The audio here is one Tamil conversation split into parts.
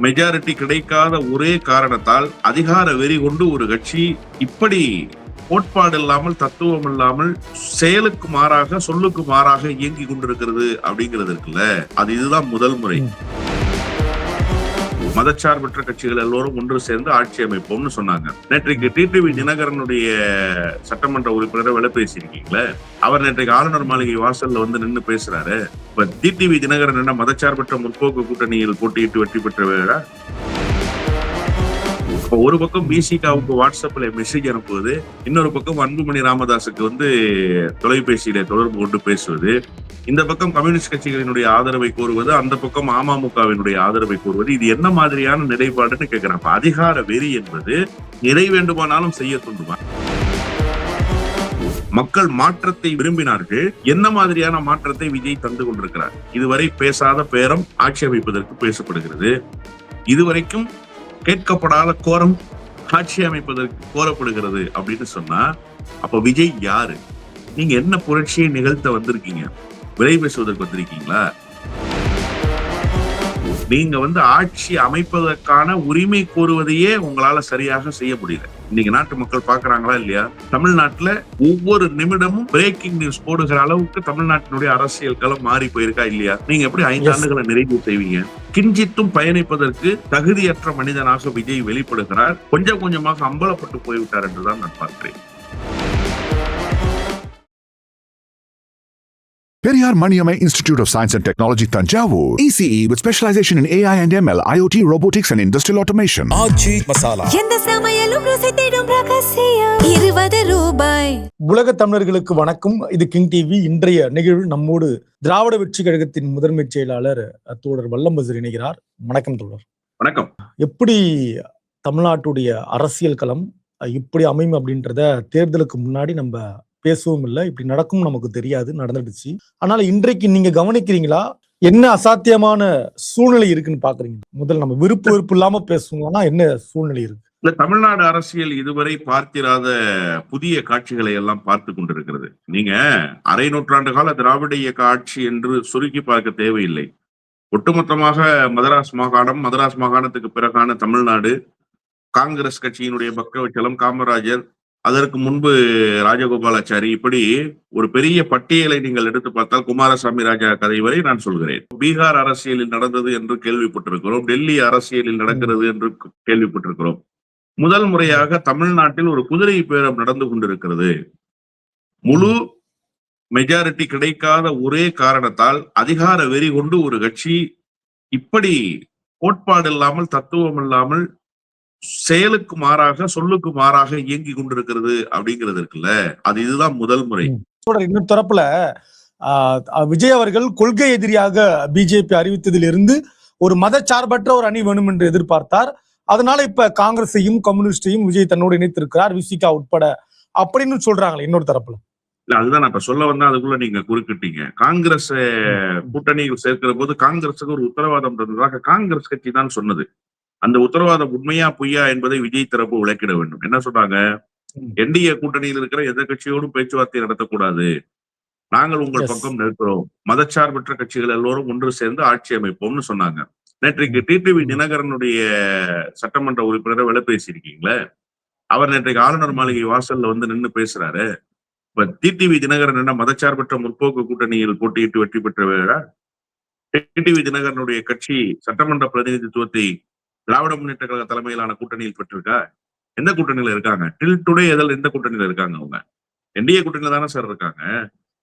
மெஜாரிட்டி கிடைக்காத ஒரே காரணத்தால் அதிகார வெறி கொண்டு ஒரு கட்சி இப்படி கோட்பாடு இல்லாமல் தத்துவம் இல்லாமல் செயலுக்கு மாறாக சொல்லுக்கு மாறாக இயங்கி கொண்டிருக்கிறது அப்படிங்கிறது இருக்குல்ல, அது இதுதான் முதல் முறை. மதச்சார்பற்ற கட்சிகள் எல்லோரும் ஒன்று சேர்ந்து ஆட்சி அமைப்போம்னு சொன்னாங்க. நேற்றைக்கு டிடிவி தினகரனுடைய சட்டமன்ற உறுப்பினரை விலை பேசியிருக்கீங்களே, அவர் நேற்றைக்கு ஆளுநர் மாளிகை வாசல்ல வந்து நின்று பேசுறாரு. இப்ப டிடிவி தினகரன் என்ன மதச்சார்பற்ற முற்போக்கு கூட்டணியில் போட்டியிட்டு வெற்றி பெற்ற ஒரு பக்கம் பிசிகாவுக்கு வாட்ஸ்அப்ல மெசேஜ் அனுப்புவது, இன்னொரு பக்கம் அன்புமணி ராமதாஸுக்கு வந்து தொலைபேசியில தொடர்பு கொண்டு பேசுவது, இந்த பக்கம் கம்யூனிஸ்ட் கட்சிகளினுடைய ஆதரவை கோருவது, அந்த பக்கம் அமமுகவினுடைய ஆதரவை கோருவது, இது என்ன மாதிரியான நிலைப்பாடுன்னு கேட்கிறேன். அதிகார வெறி என்பது எதை வேண்டுமானாலும் செய்ய தூண்டுமா? மக்கள் மாற்றத்தை விரும்பினார்கள். என்ன மாதிரியான மாற்றத்தை விஜய் தந்து கொண்டிருக்கிறார்? இதுவரை பேசாத பேரம் ஆட்சி அமைப்பதற்கு பேசப்படுகிறது. இதுவரைக்கும் கேட்கப்படாத கோரம் ஆட்சி அமைப்பதற்கு கோரப்படுகிறது அப்படின்னு சொன்னா, அப்ப விஜய் யாரு? நீங்க என்ன புரட்சியை நிகழ்த்த வந்திருக்கீங்க? விலை பேசுவதற்கு வந்திருக்கீங்களா? நீங்க வந்து ஆட்சி அமைப்பதற்கான உரிமை கோருவதையே உங்களால சரியாக செய்ய முடியல. இன்னைக்கு நாட்டு மக்கள் பாக்குறாங்களா இல்லையா? தமிழ்நாட்டுல ஒவ்வொரு நிமிடமும் பிரேக்கிங் நியூஸ் போடுகிற அளவுக்கு தமிழ்நாட்டினுடைய அரசியல் களம் மாறி போயிருக்கா இல்லையா? நீங்க எப்படி 5 ஆண்டுகளை நிறைவு செய்வீங்க? கிஞ்சித்தும் பயணிப்பதற்கு தகுதியற்ற மனிதனாக விஜய் வெளிப்படுகிறார். கொஞ்சம் கொஞ்சமாக அம்பலப்பட்டு போய்விட்டார் என்றுதான் நான் பார்க்கிறேன். Periyar Maniamai Institute of Science and Technology, Tanjavur. ECE with specialization in AI and ML, IoT, robotics and industrial automation. ஆச்சி மசாலா. எந்த சமையலும் ருசி தேடும் ரகசியம் ₹20. உலக தமிழர்களுக்கு வணக்கம். இது கிங் டிவி. இன்றைய நிகழ்வு நம்மோடு திராவிட வெற்றி கழகத்தின் முதன்மை செயலாளர் தோழர் வல்லம் பசீர் இணைகிறார். வணக்கம் தோழர். வணக்கம். எப்படி தமிழ்நாட்டுடைய அரசியல் களம் இப்படி அமையும் அப்படின்றத தேர்தலுக்கு முன்னாடி நம்ம பேசவும் இல்லை, இப்படி நடக்கும் நமக்கு தெரியாது, நடந்துடுச்சு. அதனால இன்றைக்கு நீங்க கவனிக்கிறீங்களா, என்ன அசாத்தியமான சூழ்நிலை இருக்குன்னு பாக்குறீங்க? முதல் நம்ம விருப்பு இல்லாம பேசுவோம்னா என்ன சூழ்நிலை இருக்கு? இல்ல, தமிழ்நாடு அரசியல் இதுவரை பார்த்திராத புதிய காட்சிகளை எல்லாம் பார்த்து கொண்டிருக்கிறது. நீங்க அரை நூற்றாண்டு கால திராவிட இயக்க ஆட்சி என்று சுருக்கி பார்க்க தேவையில்லை. ஒட்டுமொத்தமாக மதராஸ் மாகாணத்துக்கு பிறகான தமிழ்நாடு, காங்கிரஸ் கட்சியினுடைய பக்கவச்சலம், காமராஜர், அதற்கு முன்பு ராஜகோபாலாச்சாரி, இப்படி ஒரு பெரிய பட்டியலை நீங்கள் எடுத்து பார்த்தால் குமாரசாமி ராஜா கதை வரை நான் சொல்கிறேன். பீகார் அரசியலில் நடந்தது என்று கேள்விப்பட்டிருக்கிறோம், டெல்லி அரசியலில் நடக்கிறது என்று கேள்விப்பட்டிருக்கிறோம். முதல் முறையாக தமிழ்நாட்டில் ஒரு குதிரை பேரம் நடந்து கொண்டிருக்கிறது. முழு மெஜாரிட்டி கிடைக்காத ஒரே காரணத்தால் அதிகார வெறி கொண்டு ஒரு கட்சி இப்படி கோட்பாடு இல்லாமல் தத்துவம் இல்லாமல் செயலுக்கு மாறாக சொல்லுக்கு மாறாக இயங்கி கொண்டிருக்கிறது அப்படிங்கிறது இருக்குல்ல, அது இதுதான் முதல் முறை. இன்னொரு தரப்புல விஜய் அவர்கள் கொள்கை எதிரியாக பிஜேபி அறிவித்ததிலிருந்து ஒரு மதச்சார்பற்ற ஒரு அணி வேணும் என்று எதிர்பார்த்தார். அதனால இப்ப காங்கிரஸையும் கம்யூனிஸ்டையும் விஜய் தன்னோடு இணைத்திருக்கிறார், விசிகா உட்பட அப்படின்னு சொல்றாங்களே இன்னொரு தரப்புல. இல்ல, அதுதான் நான் இப்ப சொல்ல வந்தா அதுக்குள்ள நீங்க குறுக்கிட்டீங்க. காங்கிரஸ் கூட்டணியில் சேர்க்கிற போது காங்கிரஸுக்கு ஒரு உத்தரவாதம் இருந்ததாக காங்கிரஸ் கட்சி தான் சொன்னது. அந்த உத்தரவாதம் உண்மையா பொய்யா என்பதை விஜய் தரப்பு விளக்கிட வேண்டும். என்ன சொன்னாங்க? என்டிஏ கூட்டணியில் இருக்கிற எந்த கட்சியோடும் பேச்சுவார்த்தை நடத்தக்கூடாது, நாங்கள் உங்கள் பக்கம் நிற்கிறோம், மதச்சார்பற்ற கட்சிகள் எல்லோரும் ஒன்று சேர்ந்து ஆட்சி அமைப்போம்னு சொன்னாங்க. நேற்றைக்கு டிடிவி தினகரனுடைய சட்டமன்ற உறுப்பினரை விலை பேசியிருக்கீங்களே, அவர் நேற்றைக்கு ஆளுநர் மாளிகை வாசல்ல வந்து நின்று பேசுறாரு. இப்ப டிடிவி தினகரன் என்ன மதச்சார்பற்ற முற்போக்கு கூட்டணியில் போட்டியிட்டு வெற்றி பெற்ற டிடிவி தினகரனுடைய கட்சி சட்டமன்ற பிரதிநிதித்துவத்தை திராவிட முன்னேற்ற கழக தலைமையிலான கூட்டணியில் பெற்றிருக்கா? எந்த கூட்டணியில இருக்காங்க? டில் டுடே எந்த கூட்டணியில இருக்காங்க? அவங்க என்டிஏ கூட்டணியில தானே சார் இருக்காங்க.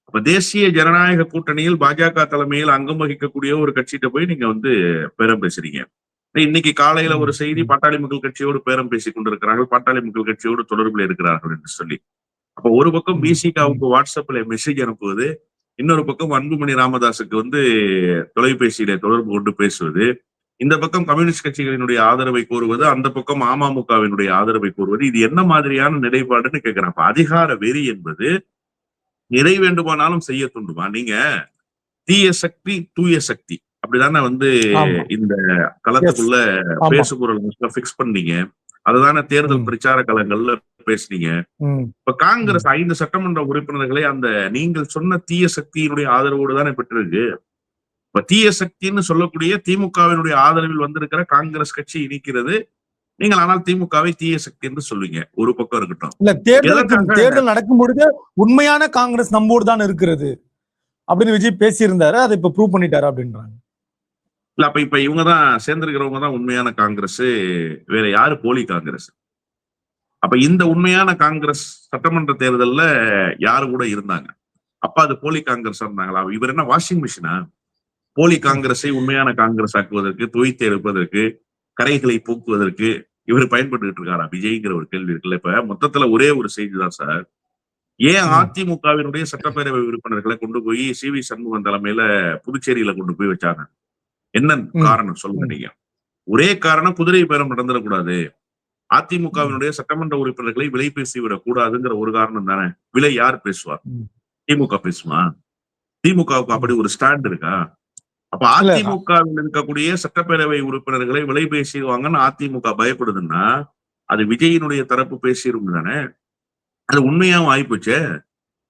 அப்ப தேசிய ஜனநாயக கூட்டணியில் பாஜக தலைமையில் அங்கம் வகிக்கக்கூடிய ஒரு கட்சிகிட்ட போய் நீங்க வந்து பேரம் பேசுறீங்க. இன்னைக்கு காலையில ஒரு செய்தி, பாட்டாளி மக்கள் கட்சியோடு பேரம் பேசிக் கொண்டிருக்கிறார்கள், பாட்டாளி மக்கள் கட்சியோடு தொடர்பில் இருக்கிறார்கள் என்று சொல்லி. அப்ப ஒரு பக்கம் பிசிகாவுக்கு வாட்ஸ்அப்ல மெசேஜ் அனுப்புவது, இன்னொரு பக்கம் அன்புமணி ராமதாஸுக்கு வந்து தொலைபேசியில தொடர்பு கொண்டு பேசுவது, இந்த பக்கம் கம்யூனிஸ்ட் கட்சிகளினுடைய ஆதரவை கோருவது, அந்த பக்கம் அமமுகவினுடைய ஆதரவை கோருவது, இது என்ன மாதிரியான நிலைப்பாடுன்னு கேட்கிறேன். அப்ப அதிகார வெறி என்பது எதை வேண்டுமானாலும் செய்ய தூண்டுமா? நீங்க தீய சக்தி தூய சக்தி அப்படிதானே வந்து இந்த களத்துக்குள்ள பேசுபொருள் பிக்ஸ் பண்ணீங்க. அதுதானே தேர்தல் பிரச்சார களங்கள்ல பேசுனீங்க. இப்ப காங்கிரஸ் 5 சட்டமன்ற உறுப்பினர்களை அந்த நீங்கள் சொன்ன தீய சக்தியினுடைய ஆதரவோடு தானே பெற்றிருக்கு. இப்ப தீய சக்தின்னு சொல்லக்கூடிய திமுகவினுடைய ஆதரவில் வந்திருக்கிற காங்கிரஸ் கட்சி இணைக்கிறது. நீங்கள் ஆனால் திமுகவை தீய சக்தி என்று சொல்லுவீங்க. ஒரு பக்கம் இருக்கட்டும். இல்ல எதற்காக தேர்தல் நடக்கும் பொழுது உண்மையான காங்கிரஸ் நம்மோடு தான் இருக்கிறது அப்படின்னு விஜய் பேசியிருந்தாரு. அதை இப்ப ப்ரூவ் பண்ணிட்டாரு அப்படின்றாங்க. இல்ல அப்ப இப்ப இவங்கதான் சேர்ந்திருக்கிறவங்க தான் உண்மையான காங்கிரஸ், வேற யாரு போலி காங்கிரஸ்? அப்ப இந்த உண்மையான காங்கிரஸ் சட்டமன்ற தேர்தல்ல யாரு கூட இருந்தாங்க? அப்ப அது போலி காங்கிரஸ் இருந்தாங்களா? இவர் என்ன வாஷிங் மிஷினா? போலி காங்கிரஸை உண்மையான காங்கிரஸ் ஆக்குவதற்கு, துவைத்து எடுப்பதற்கு, கரைகளை போக்குவதற்கு இவர் பயன்பட்டு இருக்காரா விஜய்ங்கிற ஒரு கேள்வி இருக்குல்ல. இப்ப மொத்தத்துல ஒரே ஒரு செய்தி தான் சார். ஏன் அதிமுகவினுடைய சட்டப்பேரவை உறுப்பினர்களை கொண்டு போய் சி.வி. சண்முகம் தலைமையில புதுச்சேரியில கொண்டு போய் வச்சாங்க? என்ன காரணம் சொல்லுங்க நீங்க? ஒரே காரணம், குதிரை பேரம் நடந்துடக்கூடாது, அதிமுகவினுடைய சட்டமன்ற உறுப்பினர்களை விலை பேசி விடக் கூடாதுங்கிற ஒரு காரணம் தானே. விலை யார் பேசுவார்? திமுக பேசுமா? திமுகவுக்கு அப்படி ஒரு ஸ்டாண்ட் இருக்கா? அப்ப அதிமுகவில் இருக்கக்கூடிய சட்டப்பேரவை உறுப்பினர்களை விலை பேசிடுவாங்கன்னு அதிமுக பயப்படுதுன்னா அது விஜயினுடைய தரப்பு பேசிடும் தானே. அது உண்மையாவும் ஆயிப்போச்சு.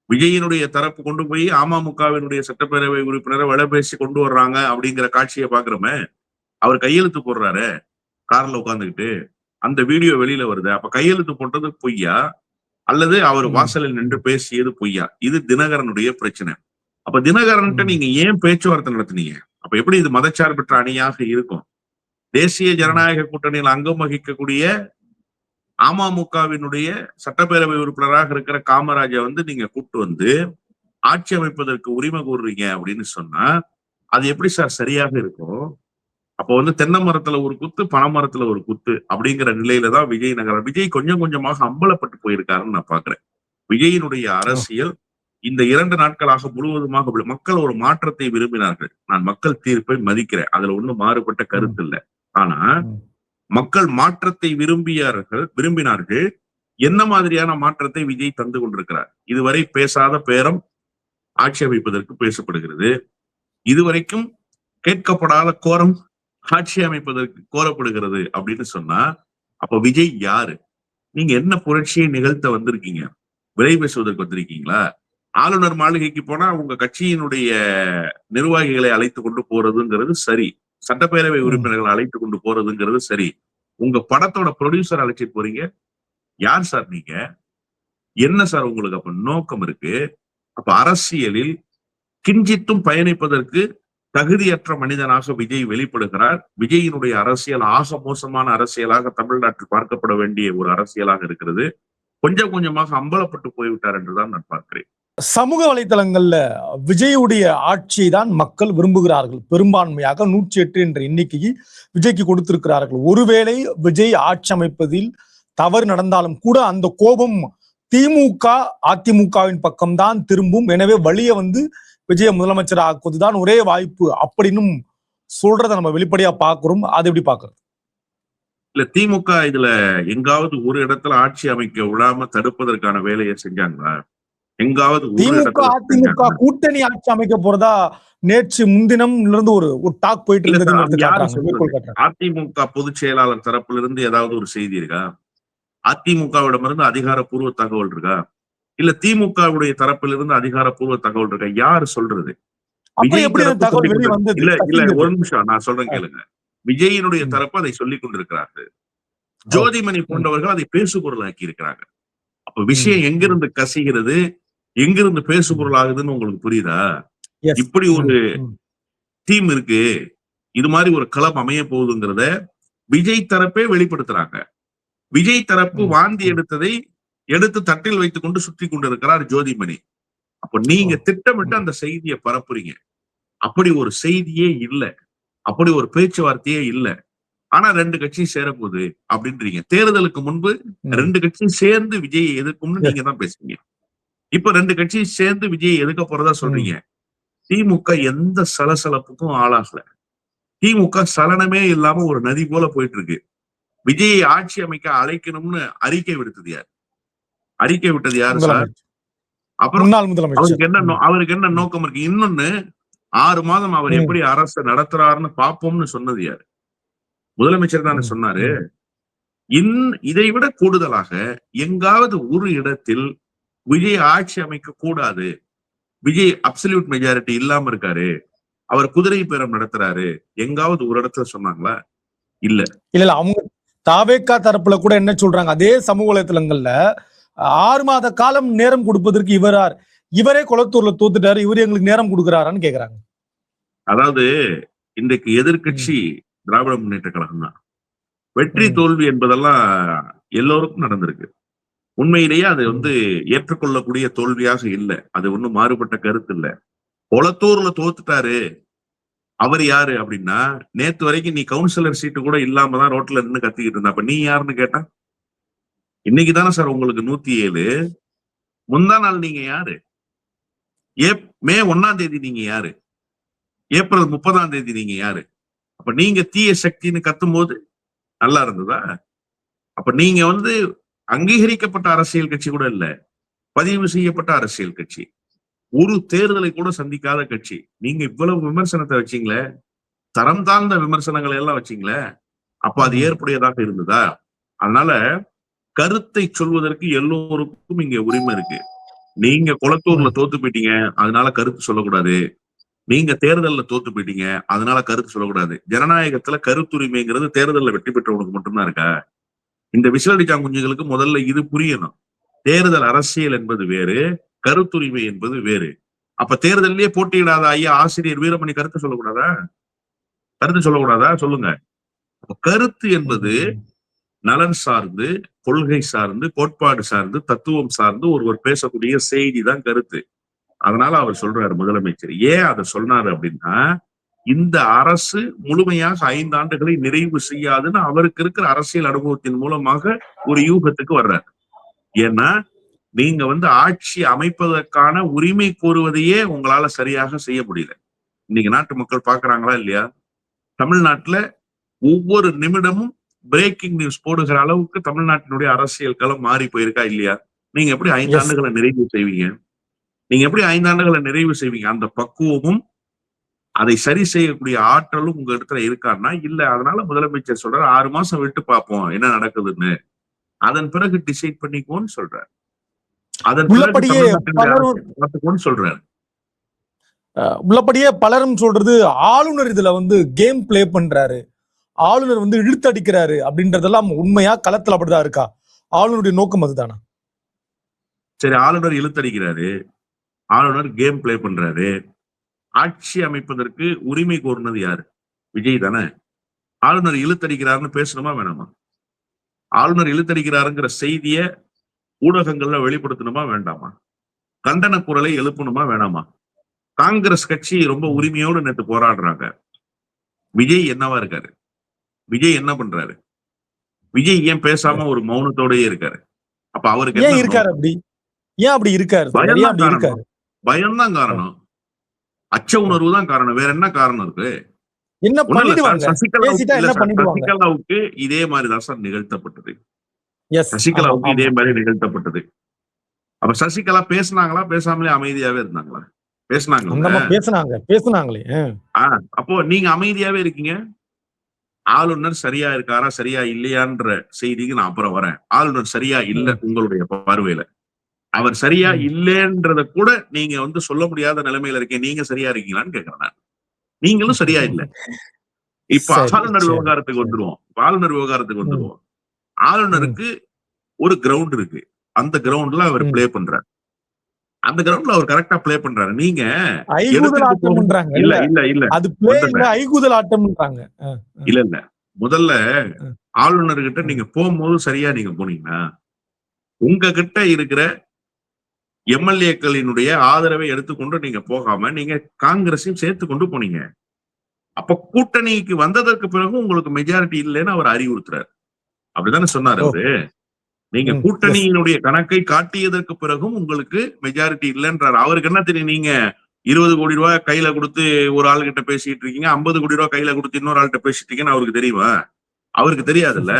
விஜயினுடைய தரப்பு கொண்டு போய் அமமுகவினுடைய சட்டப்பேரவை உறுப்பினரை விலை பேசி கொண்டு வர்றாங்க அப்படிங்கிற காட்சியை பாக்குறோமே. அவர் கையெழுத்து போடுறாரு கார்ல உட்கார்ந்துகிட்டு, அந்த வீடியோ வெளியில வருது. அப்ப கையெழுத்து போட்டது பொய்யா அல்லது அவர் வாசலில் நின்று பேசியது பொய்யா? இது தினகரனுடைய பிரச்சனை. அப்ப தினகரன்ட்ட நீங்க ஏன் பேச்சுவார்த்தை நடத்தினீங்க? அப்ப எப்படி இது மதச்சார்பற்ற அணியாக இருக்கும்? தேசிய ஜனநாயக கூட்டணியில் அங்கம் வகிக்கக்கூடிய அமமுகவினுடைய சட்டப்பேரவை உறுப்பினராக இருக்கிற காமராஜை நீங்க கூப்பிட்டு வந்து ஆட்சி அமைப்பதற்கு உரிமை கோருறீங்க அப்படின்னு சொன்னா அது எப்படி சார் சரியாக இருக்கும்? அப்போ தென்னை மரத்துல ஒரு குத்து, பனை மரத்துல ஒரு குத்து அப்படிங்கிற நிலையில தான் விஜய் கொஞ்சம் கொஞ்சமாக அம்பலப்பட்டு போயிருக்காருன்னு நான் பாக்குறேன். விஜயினுடைய அரசியல் இந்த 2 நாட்களாக முழுவதுமாக மக்கள் ஒரு மாற்றத்தை விரும்பினார்கள். நான் மக்கள் தீர்ப்பை மதிக்கிறேன், அதுல ஒண்ணும் மாறுபட்ட கருத்து இல்லை. ஆனா மக்கள் மாற்றத்தை விரும்பினார்கள். என்ன மாதிரியான மாற்றத்தை விஜய் தந்து கொண்டிருக்கிறார்? இதுவரை பேசாத பேரம் ஆட்சி அமைப்பதற்கு பேசப்படுகிறது. இதுவரைக்கும் கேட்கப்படாத கோரம் ஆட்சி அமைப்பதற்கு கோரப்படுகிறது அப்படின்னு சொன்னா அப்ப விஜய் யாரு? நீங்க என்ன புரட்சியை நிகழ்த்த வந்திருக்கீங்க? விலை பேசுவதற்கு வந்திருக்கீங்களா? ஆளுநர் மாளிகைக்கு போனா உங்க கட்சியினுடைய நிர்வாகிகளை அழைத்து கொண்டு போறதுங்கிறது சரி, சட்டப்பேரவை உறுப்பினர்களை அழைத்து கொண்டு போறதுங்கிறது சரி. உங்க படத்தோட ப்ரொடியூசர் அழைச்சிட்டு போறீங்க. யார் சார் நீங்க? என்ன சார் உங்களுக்கு அப்ப நோக்கம் இருக்கு? அப்ப அரசியலில் கிஞ்சித்தும் பயணிப்பதற்கு தகுதியற்ற மனிதனாக விஜய் வெளிப்படுகிறார். விஜயினுடைய அரசியல் ஆக மோசமான அரசியலாக தமிழ்நாட்டில் பார்க்கப்பட வேண்டிய ஒரு அரசியலாக இருக்கிறது. கொஞ்சம் கொஞ்சமாக அம்பலப்பட்டு போய்விட்டார் என்றுதான் நான் பார்க்கிறேன். சமூக வலைதளங்கள்ல விஜயுடைய ஆட்சியை தான் மக்கள் விரும்புகிறார்கள். பெரும்பான்மையாக 108 என்ற எண்ணிக்கையை விஜய்க்கு கொடுத்திருக்கிறார்கள். ஒருவேளை விஜய் ஆட்சி அமைப்பதில் தவறு நடந்தாலும் கூட அந்த கோபம் திமுக அதிமுகவின் பக்கம்தான் திரும்பும். எனவே வழிய விஜய முதலமைச்சர் ஆக்குவதுதான் ஒரே வாய்ப்பு அப்படின்னு சொல்றதை நம்ம வெளிப்படையா பாக்குறோம். அது எப்படி பாக்குறது? இல்ல, திமுக இதுல எங்காவது ஒரு இடத்துல ஆட்சி அமைக்க விடாம தடுப்பதற்கான வேலையை செஞ்சாங்களா? எங்காவது திமுக அதிமுக கூட்டணி ஆட்சி அமைக்க போறதா நேற்று முன்தினம்ல இருந்து ஒரு டாக் போயிட்டு இருந்தது. அதிமுக பொதுச் செயலாளர் தரப்பிலிருந்து ஏதாவது ஒரு செய்தி இருக்கா? அதிமுகவிடமிருந்து அதிகாரப்பூர்வ தகவல் இருக்கா? இல்ல திமுகவுடைய தரப்பிலிருந்து அதிகாரப்பூர்வ தகவல் இருக்கா? யாரு சொல்றது? இல்ல இல்ல ஒரு நிமிஷம் நான் சொல்றேன் கேளுங்க. விஜயினுடைய தரப்பு அதை சொல்லிக் கொண்டிருக்கிறார்கள். ஜோதிமணி போன்றவர்கள் அதை பேசு பொருளாக்கி இருக்கிறாங்க. அப்ப விஷயம் எங்கிருந்து கசிகிறது, எங்கிருந்து பேசு பொருள் ஆகுதுன்னு உங்களுக்கு புரியுதா? இப்படி ஒரு டீம் இருக்கு, இது மாதிரி ஒரு களம் அமைய போகுதுங்கிறத விஜய் தரப்பே வெளிப்படுத்துறாங்க. விஜய் தரப்பு வாந்தி எடுத்ததை எடுத்து தட்டில் வைத்துக் கொண்டு சுற்றி கொண்டிருக்கிறார் ஜோதிமணி. அப்ப நீங்க திட்டமிட்டு அந்த செய்தியை பரப்புறீங்க. அப்படி ஒரு செய்தியே இல்ல, அப்படி ஒரு பேச்சுவார்த்தையே இல்ல. ஆனா 2 கட்சியும் சேரப்போகுது அப்படின்றீங்க. தேர்தலுக்கு முன்பு 2 கட்சியும் சேர்ந்து விஜயை எதிர்க்கும்னு நீங்க தான் பேசுறீங்க. இப்ப 2 கட்சியும் சேர்ந்து விஜயை எதிர்க்க போறதா சொல்றீங்க. திமுக எந்த சலசலப்புக்கும் ஆளாகல. திமுக சலனமே இல்லாம ஒரு நதி போல போயிட்டு இருக்கு. விஜயை ஆட்சி அமைக்க அழைக்கணும்னு அறிக்கை விடுத்தது யார்? அறிக்கை விட்டது யாரு சார்? அப்புறம் அவருக்கு என்ன நோக்கம் இருக்கு? இன்னொன்னு 6 மாதம் அவர் எப்படி அரசு நடத்துறாருன்னு பாப்போம்னு சொன்னது யாரு? முதலமைச்சர் தானே சொன்னாரு. இதை விட கூடுதலாக எங்காவது ஒரு இடத்தில் விஜய் ஆட்சி அமைக்க கூடாது, விஜய் அப்சல்யூட் மெஜாரிட்டி இல்லாம இருக்காரு, அவர் குதிரை பேரம் நடத்துறாரு எங்காவது ஒரு இடத்துல சொன்னாங்களா? இல்ல. இல்ல அவங்க தாவேக்கா தரப்புல கூட என்ன சொல்றாங்க, அதே சமூக வலைத்தளங்கள்ல 6 மாத காலம் நேரம் கொடுப்பதற்கு இவரே குளத்தூர்ல தோத்துட்டாரு, இவரு எங்களுக்கு நேரம் கொடுக்குறாரான்னு கேக்குறாங்க. அதாவது இன்றைக்கு எதிர்க்கட்சி திராவிட முன்னேற்ற கழகம் தான். வெற்றி தோல்வி என்பதெல்லாம் எல்லோருக்கும் நடந்திருக்கு. உண்மையிலேயே அது ஏற்றுக்கொள்ளக்கூடிய தோல்வியாக இல்லை. அது ஒண்ணும் மாறுபட்ட கருத்து இல்ல. குளத்தூர்ல தோத்துட்டாரு, அவர் யாரு அப்படின்னா, நேத்து வரைக்கும் நீ கவுன்சிலர் சீட்டு கூட இல்லாம தான் ரோட்ல நின்று கத்திக்கிட்டு இருந்தா. அப்ப நீ யாருன்னு கேட்டா, இன்னைக்கு தானே சார் உங்களுக்கு 107. முந்தா நாள் நீங்க யாரு? மே 1ஆம் தேதி நீங்க யாரு? ஏப்ரல் 30ஆம் தேதி நீங்க யாரு? அப்ப நீங்க தீய சக்தின்னு கத்தும் போது நல்லா இருந்ததா? அப்ப நீங்க அங்கீகரிக்கப்பட்ட அரசியல் கட்சி கூட இல்ல, பதிவு செய்யப்பட்ட அரசியல் கட்சி, ஒரு தேர்தலை கூட சந்திக்காத கட்சி. நீங்க இவ்வளவு விமர்சனத்தை வச்சீங்களே, தரம் தாழ்ந்த விமர்சனங்களை எல்லாம் வச்சீங்களே, அப்ப அது ஏற்புடையதாக இருந்ததா? அதனால கருத்தை சொல்வதற்கு எல்லோருக்கும் இங்க உரிமை இருக்கு. நீங்க குளத்தூர்ல தோத்து போயிட்டீங்க, அதனால கருத்து சொல்லக்கூடாது. நீங்க தேர்தல்ல தோத்து போயிட்டீங்க, அதனால கருத்து சொல்லக்கூடாது. ஜனநாயகத்துல கருத்துரிமைங்கிறது தேர்தல்ல வெற்றி பெற்றவனுக்கு மட்டும்தான் இருக்கா? இந்த விசிலடிச்சா குஞ்சுகளுக்கு முதல்ல இது புரியணும். தேர்தல் அரசியல் என்பது வேறு, கருத்துரிமை என்பது வேறு. அப்ப தேர்தலிலேயே போட்டியிடாத ஐயா ஆசிரியர் வீரமணி கருத்து சொல்லக்கூடாதா? கருத்து சொல்லக்கூடாதா? சொல்லுங்க. கருத்து என்பது நலன் சார்ந்து, கொள்கை சார்ந்து, கோட்பாடு சார்ந்து, தத்துவம் சார்ந்து ஒருவர் பேசக்கூடிய செய்தி தான் கருத்து. அதனால அவர் சொல்றாரு முதலமைச்சர். ஏன் அதை சொன்னாரு அப்படின்னா, இந்த அரசு முழுமையாக 5 ஆண்டுகளை நிறைவு செய்யாதுன்னு அவருக்கு இருக்கிற அரசியல் அனுபவத்தின் மூலமாக ஒரு யூகத்துக்கு வர்றாரு. ஏன்னா நீங்க ஆட்சி அமைப்பதற்கான உரிமை கோருவதையே உங்களால சரியாக செய்ய முடியல. இன்னைக்கு நாட்டு மக்கள் பாக்குறாங்களா இல்லையா? தமிழ்நாட்டுல ஒவ்வொரு நிமிடமும் பிரேக்கிங் நியூஸ் போடுகிற அளவுக்கு தமிழ்நாட்டினுடைய அரசியல் களம் மாறி போயிருக்கா இல்லையா? நீங்க எப்படி 5 ஆண்டுகளை நிறைவு செய்வீங்க? நீங்க எப்படி 5 ஆண்டுகளை நிறைவு செய்வீங்க? அந்த பக்குவமும் அதை சரி செய்யக்கூடிய ஆற்றலும் உங்க இடத்துல இருக்கான்னா இல்ல. அதனால முதலமைச்சர் சொல்றாரு 6 மாசம் விட்டு பார்ப்போம் என்ன நடக்குதுன்னு, அதன் பிறகு டிசைட் பண்ணிக்கோன்னு சொல்றாரு. அதன் உள்ளபடியே பலரும் சொல்றது ஆளுநர் இதுல கேம் பிளே பண்றாரு, ஆளுநர் இழுத்தடிக்கிறாரு அப்படின்றதெல்லாம் உண்மையா? களத்துல அப்படிதான் இருக்கா? ஆளுநருடைய நோக்கம் அதுதானா? சரி, ஆளுநர் இழுத்தடிக்கிறாரு, ஆளுநர் கேம் பிளே பண்றாரு. ஆட்சி அமைப்பதற்கு உரிமை கோருனது யாரு? விஜய் தானே. ஆளுநர் இழுத்தடிக்கிறாருன்னு பேசணுமா வேணாமா? ஆளுநர் இழுத்தடிக்கிறாருங்கிற செய்திய ஊடகங்கள்ல வெளிப்படுத்தணுமா வேண்டாமா? கண்டன குரலை எழுப்பணுமா வேணாமா? காங்கிரஸ் கட்சி ரொம்ப உரிமையோடு நேற்று போராடுறாங்க. விஜய் என்னவா இருக்காரு? விஜய் என்ன பண்றாரு? விஜய் ஏன் பேசாம ஒரு மௌனத்தோடயே இருக்காரு? அப்ப அவருக்கு ஏன் இருக்காரு? அப்படி இருக்காரு? பயம்தான் காரணம், அச்ச உணர்வு தான் காரணம். வேற என்ன காரணம் இருக்கு? என்ன பண்ணிடுவாங்க? சசிகலாவுக்கு இதே மாதிரிதான் சார் நிகழ்த்தப்பட்டது. சசிகலாவுக்கு இதே மாதிரி நிகழ்த்தப்பட்டது. அப்ப சசிகலா பேசினாங்களா? பேசாமலே அமைதியாவே இருந்தாங்களா? பேசினாங்களே. அப்போ நீங்க அமைதியாவே இருக்கீங்க. ஆளுநர் சரியா இருக்காரா சரியா இல்லையான்ற செய்திக்கு நான் அப்புறம் வரேன். ஆளுநர் சரியா இல்ல உங்களுடைய பார்வையில, அவர் சரியா இல்லைன்றத கூட நீங்க சொல்ல முடியாத நிலைமையில இருக்கேன். நீங்க சரியா இருக்கீங்களான்னு கேக்குறேன் நான். நீங்களும் சரியா இல்ல. இப்ப ஆளுநர் விவகாரத்துக்கு வந்துருவோம். ஆளுநருக்கு ஒரு கிரவுண்ட் இருக்கு. அந்த கிரவுண்ட்ல அவர் பிளே பண்றாரு. அந்த கிரவுண்ட்ல அவர் கரெக்டா பிளே பண்றாரு. நீங்க இல்ல முதல்ல ஆளுநர் கிட்ட நீங்க போகும்போது சரியா நீங்க போனீங்கன்னா, உங்ககிட்ட இருக்கிற எம்எல்ஏக்களினுடைய ஆதரவை எடுத்துக்கொண்டு நீங்க போகாம நீங்க காங்கிரஸையும் சேர்த்து கொண்டு போனீங்க. அப்ப கூட்டணிக்கு வந்ததற்கு பிறகு உங்களுக்கு மெஜாரிட்டி இல்லைன்னு அவர் அறிவுறுத்துறாரு. அப்படித்தானே சொன்னாரு அவரு. நீங்க கூட்டணியினுடைய கணக்கை காட்டியதற்கு பிறகும் உங்களுக்கு மெஜாரிட்டி இல்லைன்றாரு. அவருக்கு என்ன தெரியும்? நீங்க 20 கோடி ரூபாய் கையில கொடுத்து ஒரு ஆளுகிட்ட பேசிட்டு இருக்கீங்க, 50 கோடி ரூபாய் கையில கொடுத்து இன்னொரு ஆள்கிட்ட பேசிட்டு இருக்கீங்கன்னு அவருக்கு தெரியுமா? அவருக்கு தெரியாதுல்ல.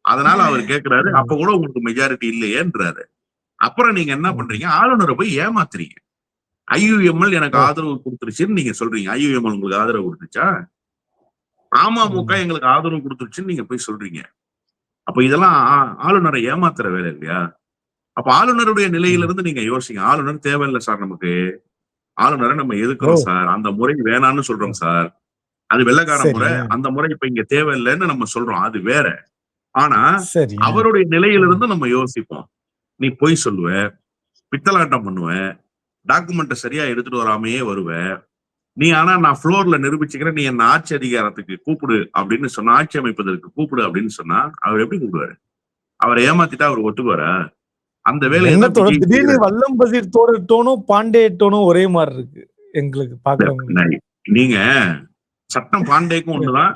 அதனால அவர் கேட்கிறாரு, அப்ப கூட உங்களுக்கு மெஜாரிட்டி இல்லையேன்றாரு. அப்புறம் நீங்க என்ன பண்றீங்க? ஆளுநரை போய் ஏமாத்துறீங்க. ஐயுஎம்எல் எனக்கு ஆதரவு கொடுத்துருச்சுன்னு நீங்க சொல்றீங்க. ஐயுஎம்எல் உங்களுக்கு ஆதரவு கொடுத்துச்சா? அமமுக எங்களுக்கு ஆதரவு கொடுத்துருச்சுன்னு நீங்க போய் சொல்றீங்க. அப்ப இதெல்லாம் ஆளுநரை ஏமாத்துற வேலை இல்லையா? அப்ப ஆளுநருடைய நிலையிலிருந்து நீங்க யோசிங்க. ஆளுநர் தேவையில்லை சார் நமக்கு. ஆளுநரை நம்ம எதிர்க்கிறோம் சார், அந்த முறை வேணான்னு சொல்றோம் சார், அது வெள்ளக்கார முறை, அந்த முறை இப்ப இங்க தேவையில்லைன்னு நம்ம சொல்றோம், அது வேற. ஆனா சரி அவருடைய நிலையிலிருந்து நம்ம யோசிப்போம். நீ பொய் சொல்லுவ, பித்தலாட்டம் பண்ணுவ, டாக்குமெண்ட்டை சரியா எடுத்துட்டு வராமையே வருவ, நீ ஆனா நான் ஃப்ளோர்ல நிரூபிச்சுக்கிறேன், நீ என்ன ஆட்சி அதிகாரத்துக்கு கூப்பிடு அப்படின்னு சொன்னா, ஆட்சி அமைப்பதற்கு கூப்பிடு அப்படின்னு சொன்னா அவர் எப்படி கூப்பிடுவாரு? அவரை ஏமாத்திட்டா அவர் ஒத்துக்குவாரா? அந்த வேலையை என்ன தான் விஜய் திடீர்னு செய்யறாரு. வல்லம் பசீர் டோனும் பாண்டே டோனும் ஒரே மாதிரி இருக்கு எங்களுக்கு பாக்குறவங்க. நீங்க சட்டம் பாண்டேக்கும் ஒண்ணுதான்,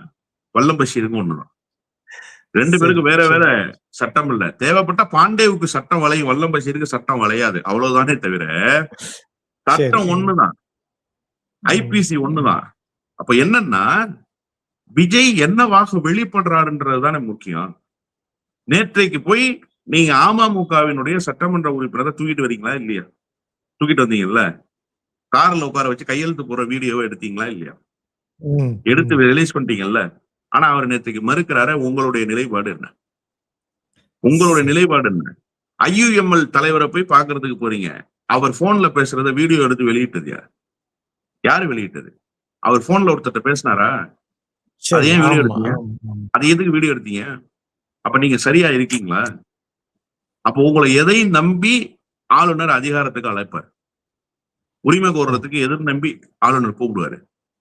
வல்லம் பஷீருக்கும் ஒண்ணுதான். ரெண்டு பேருக்கும் வேற வேற சட்டம் இல்ல. தேவைப்பட்ட பாண்டேவுக்கு சட்டம் வளையும், வல்லம் பஷீருக்கு சட்டம் வளையாது, அவ்வளவுதானே தவிர சட்டம் ஒண்ணுதான், ஐபிசி ஒண்ணுதான். அப்ப என்னன்னா விஜய் என்னவாக வெளிப்படுறாருன்றது தானே முக்கியம். நேற்றைக்கு போய் நீங்க அமமுகவினுடைய சட்டமன்ற உறுப்பினரை தூக்கிட்டு வரீங்களா இல்லையா? தூக்கிட்டு வந்தீங்கல்ல, கார்ல உட்கார வச்சு கையெழுத்து போற வீடியோவை எடுத்தீங்களா இல்லையா? எடுத்து ரிலீஸ் பண்ணிட்டீங்கல்ல. ஆனா அவர் நேற்றுக்கு மறுக்கிறாரு. உங்களுடைய நிலைப்பாடு என்ன? உங்களுடைய நிலைப்பாடு என்ன? IUML தலைவரை போய் பாக்குறதுக்கு போறீங்க, அவர் போன்ல பேசுறத வீடியோ எடுத்து வெளியிட்டது யார்? யாரு வெளியிட்டது? அவர் போன்ல ஒருத்தர் பேசினாரா? அது ஏன் வீடியோ எடுத்தீங்க? அது எதுக்கு வீடியோ எடுத்தீங்க? அப்ப நீங்க சரியா இருக்கீங்களா? அப்ப உங்களை எதை நம்பி ஆளுநர் அதிகாரத்துக்கு அழைப்பார்? உரிமை கோர்றதுக்கு எதிர் நம்பி ஆளுநர் கூப்பிடுவாரு?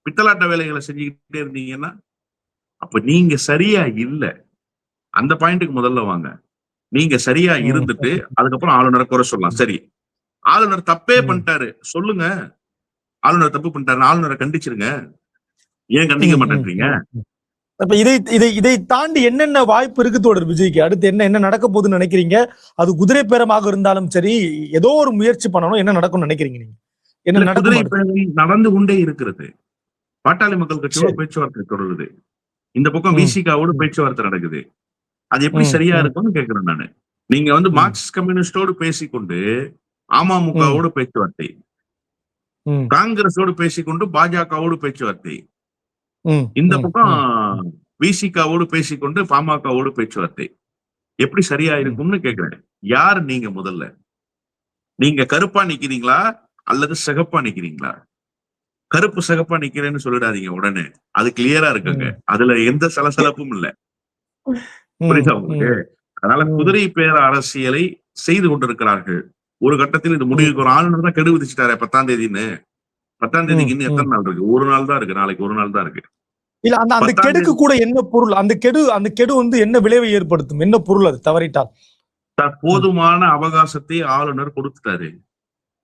பித்தலாட்ட வேலைகளை செஞ்சுக்கிட்டே இருந்தீங்கன்னா அப்ப நீங்க சரியா இல்ல. அந்த பாயிண்ட்டுக்கு முதல்ல வாங்க. நீங்க சரியா இருந்துட்டு அதுக்கப்புறம் ஆளுநரை குறை சொல்லலாம். சரி, ஆளுநர் தப்பே பண்ணிட்டாரு சொல்லுங்க, ஆளுநர் தப்பு பண்ணிட்டாரு, ஆளுநரை கண்டிச்சிருங்க. ஏன் கண்டிக்க மாட்டேன்றீங்க? அப்ப இதை தாண்டி என்னென்ன வாய்ப்பு இருக்கு தோழர் விஜய்க்கு? அடுத்து என்ன நடக்க போகுதுன்னு நினைக்கிறீங்க? அது குதிரை பேரமாக இருந்தாலும் சரி, ஏதோ ஒரு முயற்சி பண்ணணும். என்ன நடக்கும்னு நினைக்கிறீங்க நீங்க? என்ன குதிரை பேரம் நடந்து கொண்டே இருக்கிறது. பாட்டாளி மக்கள் கட்சியோட பேச்சுவார்த்தை தொடருது. இந்த பக்கம் விசிகாவோட பேச்சுவார்த்தை நடக்குது. அது எப்படி சரியா இருக்கும்னு கேக்குறேன் நானு. நீங்க மார்க்சிஸ்ட் கம்யூனிஸ்டோடு பேசிக்கொண்டு அமமுகவோடு பேச்சுவார்த்தை, காங்கிரஸோடு பேசிக்கொண்டு பாஜகவோடு பேச்சுவார்த்தை, இந்த பக்கம் விசிகாவோடு பேசிக்கொண்டு பாமகவோடு பேச்சுவார்த்தை, எப்படி சரியா இருக்கும்னு கேக்குறேன். யார் நீங்க? முதல்ல நீங்க கருப்பா நிக்கிறீங்களா அல்லது சிகப்பா நிக்கிறீங்களா? கருப்பு சிகப்பா நிக்கிறேன்னு சொல்லிடாதீங்க உடனே, அது கிளியரா இருக்குங்க, அதுல எந்த சலசலப்பும் இல்ல. புரியுதா உங்களுக்கு? அதனால குதிரை பேர அரசியலை செய்து கொண்டிருக்கிறார்கள். ஒரு கட்டத்தில் இது முடிவுக்கு ஒரு ஆளுநர் தான் கெடு விதிச்சுட்டாரு 10ஆம் தேதின்னு. 10ஆம் தேதிக்கு இன்னும் எத்தனை நாள் இருக்கு? ஒரு நாள் தான் இருக்கு, நாளைக்கு ஒரு நாள் தான் இருக்கு. இல்ல அந்த கெடுக்கு கூட என்ன பொருள்? அந்த கெடு என்ன விளைவை ஏற்படுத்தும்? என்ன பொருள் அது தவறிட்டால்? போதுமான அவகாசத்தை ஆளுநர் கொடுத்துட்டாரு.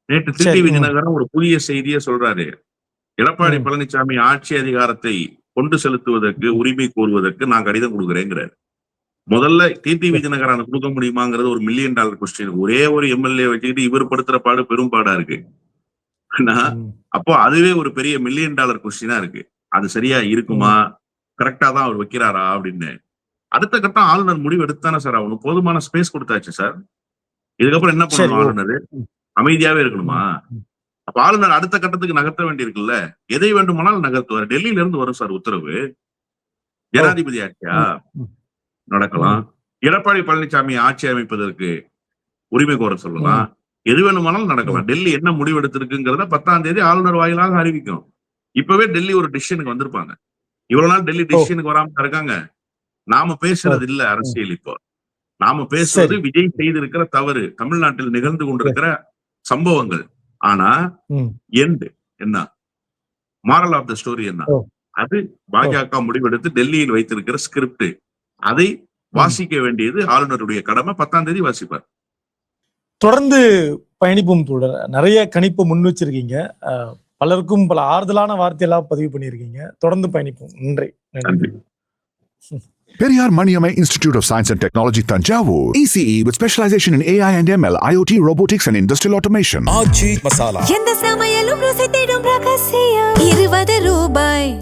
நேற்று டிடிவி தினகரன் ஒரு புதிய செய்தியை சொல்றாரு. எடப்பாடி பழனிசாமி ஆட்சி அதிகாரத்தை கொண்டு செலுத்துவதற்கு, உரிமை கோருவதற்கு நான் கடிதம் கொடுக்குறேங்கிறார். முதல்ல டிடிவி தினகரன் கொடுக்க முடியுமாங்கிறது ஒரு $1 மில்லியன் கொஸ்டின். ஒரே ஒரு எம்எல்ஏ வச்சுக்கிட்டு இவர் படுத்துற பாடு பெரும் பாடா இருக்கு. அப்போ அதுவே ஒரு பெரிய $1 மில்லியன் கொஸ்டினா இருக்கு. அது சரியா இருக்குமா, கரெக்டா தான் அவர் வைக்கிறாரா அப்படின்னு. அடுத்த கட்டம் ஆளுநர் முடிவு எடுத்தானே சார் ஆகணும். போதுமான ஸ்பேஸ் கொடுத்தாச்சு சார். இதுக்கப்புறம் என்ன பண்ணணும்? ஆளுநர் அமைதியாவே இருக்கணுமா? அப்ப ஆளுநர் அடுத்த கட்டத்துக்கு நகர்த்த வேண்டி இருக்குல்ல. எதை வேண்டுமானாலும் நகர்த்துவார். டெல்லியில இருந்து வரும் சார் உத்தரவு. ஜனாதிபதி ஆட்சியா நடக்கலாம். எடப்பாடி பழனிசாமி ஆட்சி அமைப்பதற்கு உரிமை கோர சொல்லலாம். எது வேணுமானாலும் நடக்கலாம். டெல்லி என்ன முடிவு எடுத்திருக்குங்கிறத 10ஆம் தேதி ஆளுநர் வாயிலாக அறிவிக்கும். இப்பவே டெல்லி ஒரு டிசிஷனுக்கு வந்திருப்பாங்க. இவ்வளவு நாள் டெல்லி டிசிஷனுக்கு வராம இருக்காங்க. நாம பேசுறது இல்ல அரசியல். இப்போ நாம பேசுறது விஜய் செய்திருக்கிற தவறு, தமிழ்நாட்டில் நிகழ்ந்து கொண்டிருக்கிற சம்பவங்கள். ஆனா எண்ட் என்ன, மாரல் ஆஃப் த ஸ்டோரி என்ன? அது பாஜக முடிவெடுத்து டெல்லியில் வைத்திருக்கிற ஸ்கிரிப்ட். அதை வாசிக்க வேண்டியது ஆளுநருடைய கடமை. 10ஆம் தேதி வாசிப்பார். தொடர்ந்து பயணிப்பும் தொடர். நிறைய கணிப்பு முன் வச்சிருக்கீங்க. பலருக்கும் பல ஆறுதலான வார்த்தையெல்லாம் பதிவு பண்ணியிருக்கீங்க. தொடர்ந்து பயணிப்போம். நன்றி. Periyar Maniamai Institute of Science and Technology, Tanjavur. ECE with specialization in AI and ML, IoT, robotics and industrial automation. எந்த சமையலும் ருசி தேடும் ரகசியம் ₹20